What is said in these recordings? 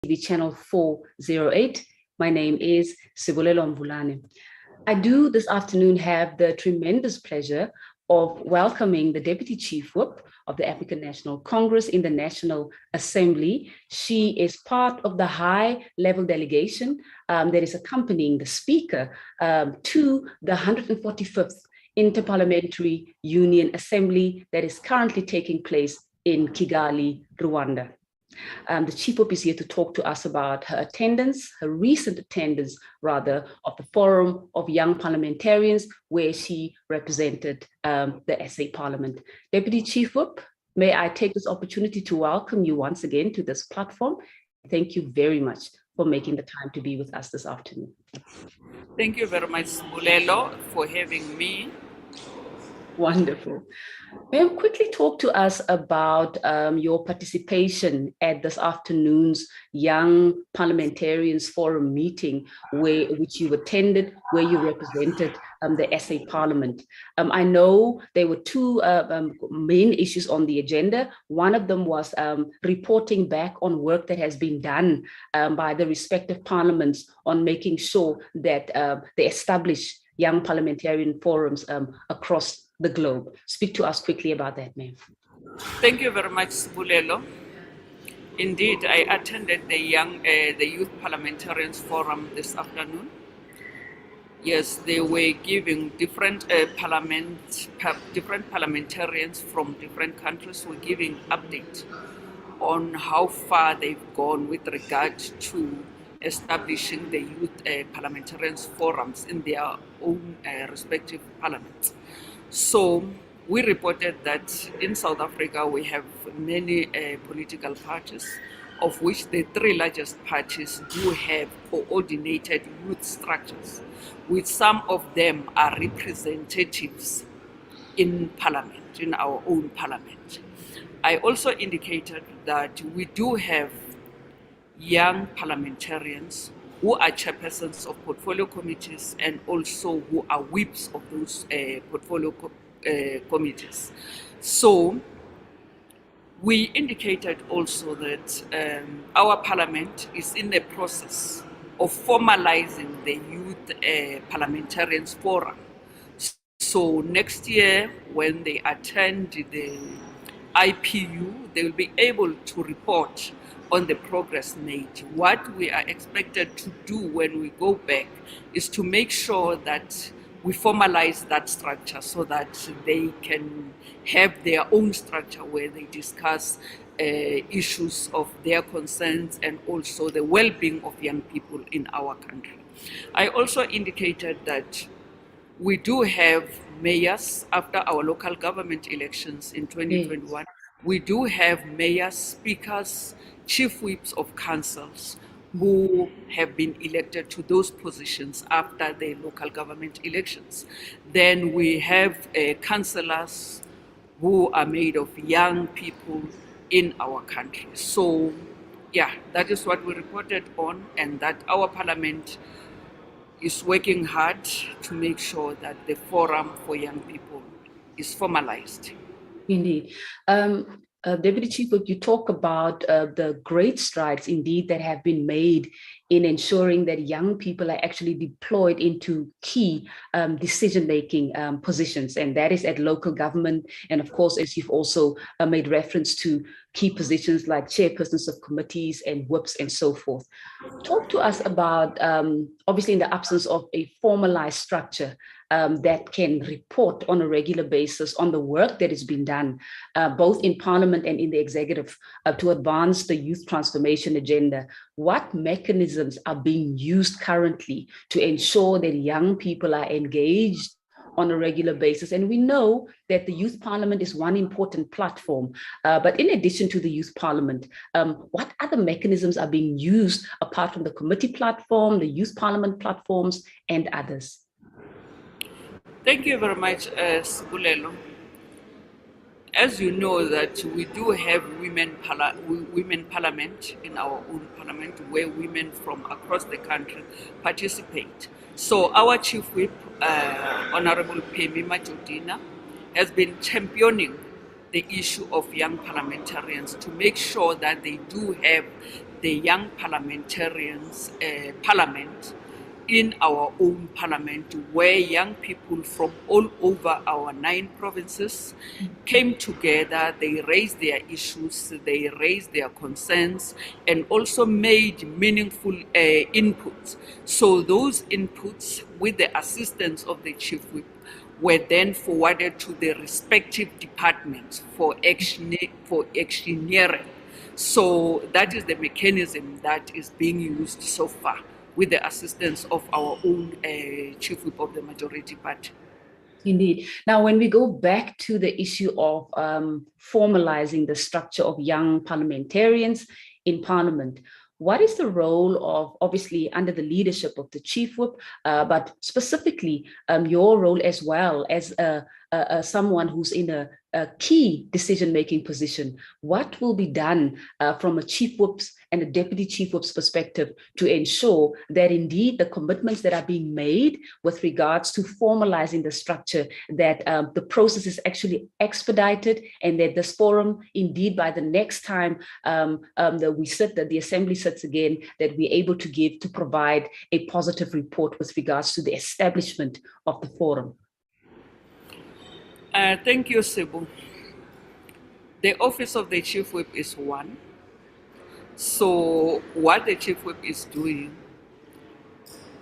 TV channel 408. My name is Sibulelo Mvulane. I do this afternoon have the tremendous pleasure of welcoming the Deputy Chief Whip of the African National Congress in the National Assembly. She is part of the high-level delegation that is accompanying the Speaker to the 145th Interparliamentary Union Assembly that is currently taking place in Kigali, Rwanda. The Chief Whip is here to talk to us about her attendance, her recent attendance, rather, of the Forum of Young Parliamentarians, where she represented the SA Parliament. Deputy Chief Whip, may I take this opportunity to welcome you once again to this platform. Thank you very much for making the time to be with us this afternoon. Thank you very much, Mulelo, for having me. Wonderful. May you quickly talk to us about your participation at this afternoon's Young Parliamentarians Forum meeting, which you attended, where you represented the SA Parliament. I know there were two main issues on the agenda. One of them was reporting back on work that has been done by the respective parliaments on making sure that they establish young parliamentarian forums across the globe. Speak to us quickly about that, ma'am. Thank you very much, Bulelo. Indeed, I attended the Youth Parliamentarians Forum this afternoon. Yes, they were giving different parliamentarians from different countries were giving updates on how far they've gone with regard to establishing the youth parliamentarians forums in their own respective parliaments. So we reported that in South Africa we have many political parties, of which the three largest parties do have coordinated youth structures, which some of them are representatives in parliament, in our own parliament. I also indicated that we do have young parliamentarians who are chairpersons of portfolio committees and also who are whips of those portfolio committees. So we indicated also that our parliament is in the process of formalizing the Youth Parliamentarians Forum. So next year, when they attend the IPU, they will be able to report on the progress made. What we are expected to do when we go back is to make sure that we formalize that structure so that they can have their own structure where they discuss issues of their concerns and also the well-being of young people in our country. I also indicated that we do have mayors after our local government elections in 2021. We do have mayors, speakers, chief whips of councils who have been elected to those positions after the local government elections. Then we have councillors who are made of young people in our country. So yeah, that is what we reported on, and that our parliament is working hard to make sure that the forum for young people is formalized. Indeed. Deputy Chief, you talk about the great strides indeed that have been made in ensuring that young people are actually deployed into key decision-making positions, and that is at local government. And of course, as you've also made reference to key positions like chairpersons of committees and whips and so forth. Talk to us about, obviously in the absence of a formalized structure that can report on a regular basis on the work that has been done, both in Parliament and in the executive, to advance the youth transformation agenda. What mechanisms are being used currently to ensure that young people are engaged on a regular basis? And we know that the Youth Parliament is one important platform, but in addition to the Youth Parliament, what other mechanisms are being used apart from the committee platform, the Youth Parliament platforms, and others? Thank you very much, Sibulelo. As you know that we do have women parliament in our own parliament where women from across the country participate. So our Chief Whip, Honorable Pemi Majodina, has been championing the issue of young parliamentarians to make sure that they do have the young parliamentarians parliament in our own parliament, where young people from all over our 9 provinces came together. They raised their issues, they raised their concerns, and also made meaningful inputs. So those inputs, with the assistance of the chief whip, were then forwarded to the respective departments for actioneering. So that is the mechanism that is being used so far, with the assistance of our own chief whip of the majority party. Indeed. Now, when we go back to the issue of formalizing the structure of young parliamentarians in parliament, what is the role of, obviously under the leadership of the chief whip, but specifically your role as well as someone who's in a key decision-making position? What will be done from a chief whip's and a deputy chief whip's perspective to ensure that indeed the commitments that are being made with regards to formalizing the structure, that the process is actually expedited, and that this forum, indeed, by the next time that the assembly sits again, that we're able to provide a positive report with regards to the establishment of the forum? Thank you, Sibu. The office of the chief whip is one. So what the chief whip is doing,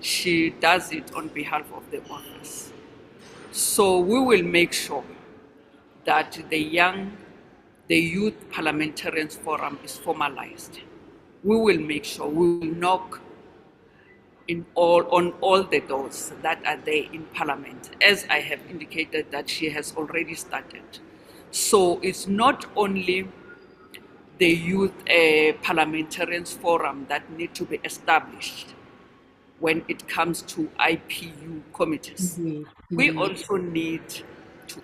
she does it on behalf of the office. So we will make sure that the youth parliamentarians forum is formalized. We will make sure, we will knock on all the doors that are there in parliament, as I have indicated that she has already started. So it's not only the youth parliamentarians forum that need to be established when it comes to IPU committees. We also need to,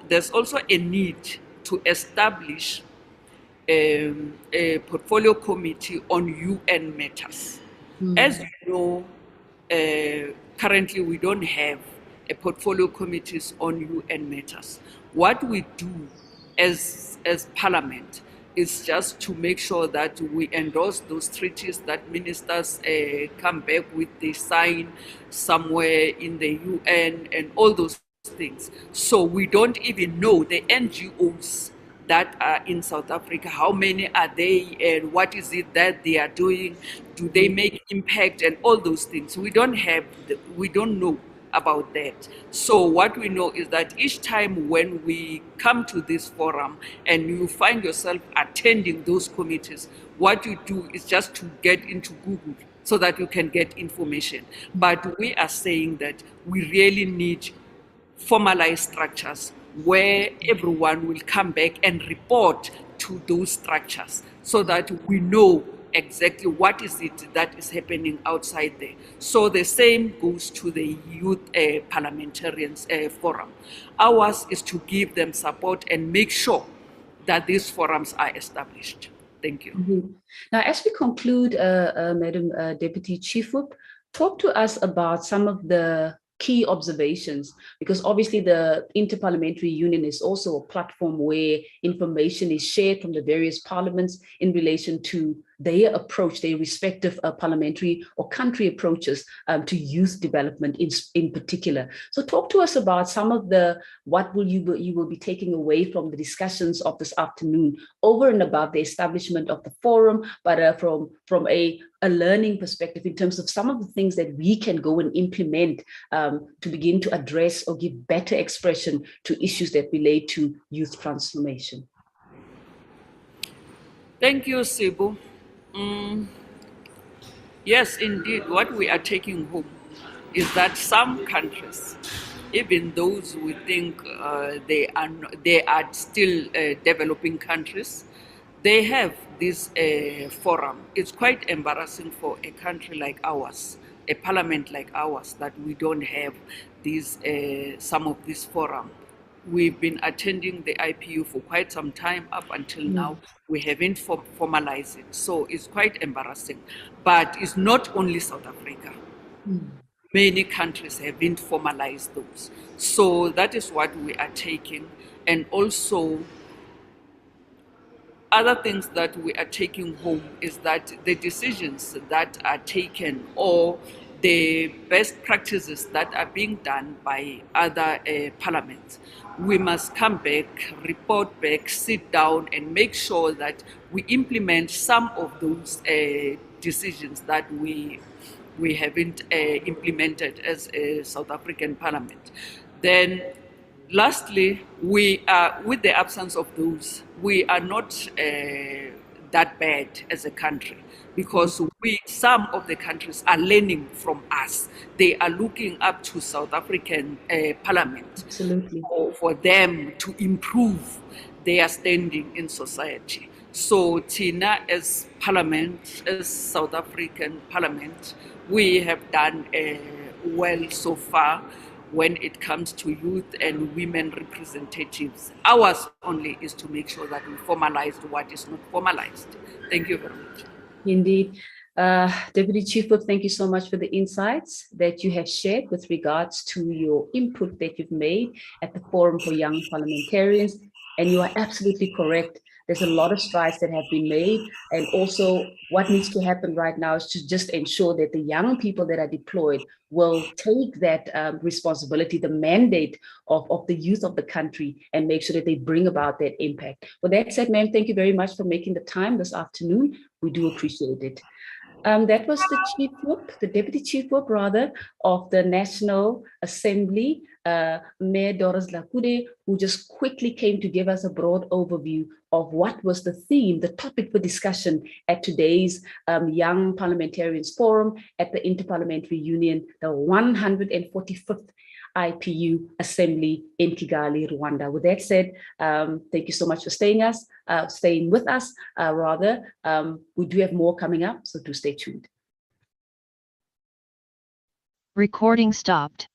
there's also a need to establish a portfolio committee on UN matters. As you know, currently we don't have a portfolio committees on UN matters. What we do as Parliament is just to make sure that we endorse those treaties that ministers come back with, they sign somewhere in the UN and all those things. So we don't even know the NGOs that are in South Africa, how many are they, and what is it that they are doing? Do they make impact, and all those things? We don't know about that. So what we know is that each time when we come to this forum and you find yourself attending those committees, what you do is just to get into Google so that you can get information. But we are saying that we really need formalized structures where everyone will come back and report to those structures so that we know exactly what is it that is happening outside there. So the same goes to the youth parliamentarians forum. Ours is to give them support and make sure that these forums are established. Thank you. Now, as we conclude, Madam Deputy Chief Whip, talk to us about some of the key observations, because obviously the Interparliamentary Union is also a platform where information is shared from the various parliaments in relation to their approach, their respective parliamentary or country approaches to youth development in particular. So talk to us about some of what you will be taking away from the discussions of this afternoon, over and above the establishment of the forum, but from a learning perspective, in terms of some of the things that we can go and implement to begin to address or give better expression to issues that relate to youth transformation. Thank you, Sibu. Yes, indeed, what we are taking home is that some countries, even those we think they are still developing countries, they have this forum. It's quite embarrassing for a country like ours, a parliament like ours, that we don't have these some of this forum. We've been attending the IPU for quite some time. Up until now, we haven't formalized it. So it's quite embarrassing. But it's not only South Africa. Many countries haven't formalized those. So that is what we are taking. And also, other things that we are taking home is that the decisions that are taken or the best practices that are being done by other parliaments, we must come back, report back, sit down and make sure that we implement some of those decisions that we haven't implemented as a South African parliament. Then lastly, we are, with the absence of those, we are not that bad as a country, because some of the countries are learning from us. They are looking up to South African parliament. Absolutely. For them to improve their standing in society. So Tina, as parliament, as South African parliament, we have done well so far when it comes to youth and women representatives. Ours only is to make sure that we formalize what is not formalized. Thank you very much. Indeed. Deputy Chief Whip, thank you so much for the insights that you have shared with regards to your input that you've made at the Forum for Young Parliamentarians. And you are absolutely correct. There's a lot of strides that have been made. And also what needs to happen right now is to just ensure that the young people that are deployed will take that responsibility, the mandate of the youth of the country, and make sure that they bring about that impact. With that said, ma'am, thank you very much for making the time this afternoon. We do appreciate it. That was the Chief Whip, the Deputy Chief Whip, rather, of the National Assembly, Mayor Doris Dlakude, who just quickly came to give us a broad overview of what was the theme, the topic for discussion at today's Young Parliamentarians Forum at the Interparliamentary Union, the 145th IPU Assembly in Kigali, Rwanda. With that said, thank you so much for staying with us. We do have more coming up, so do stay tuned. Recording stopped.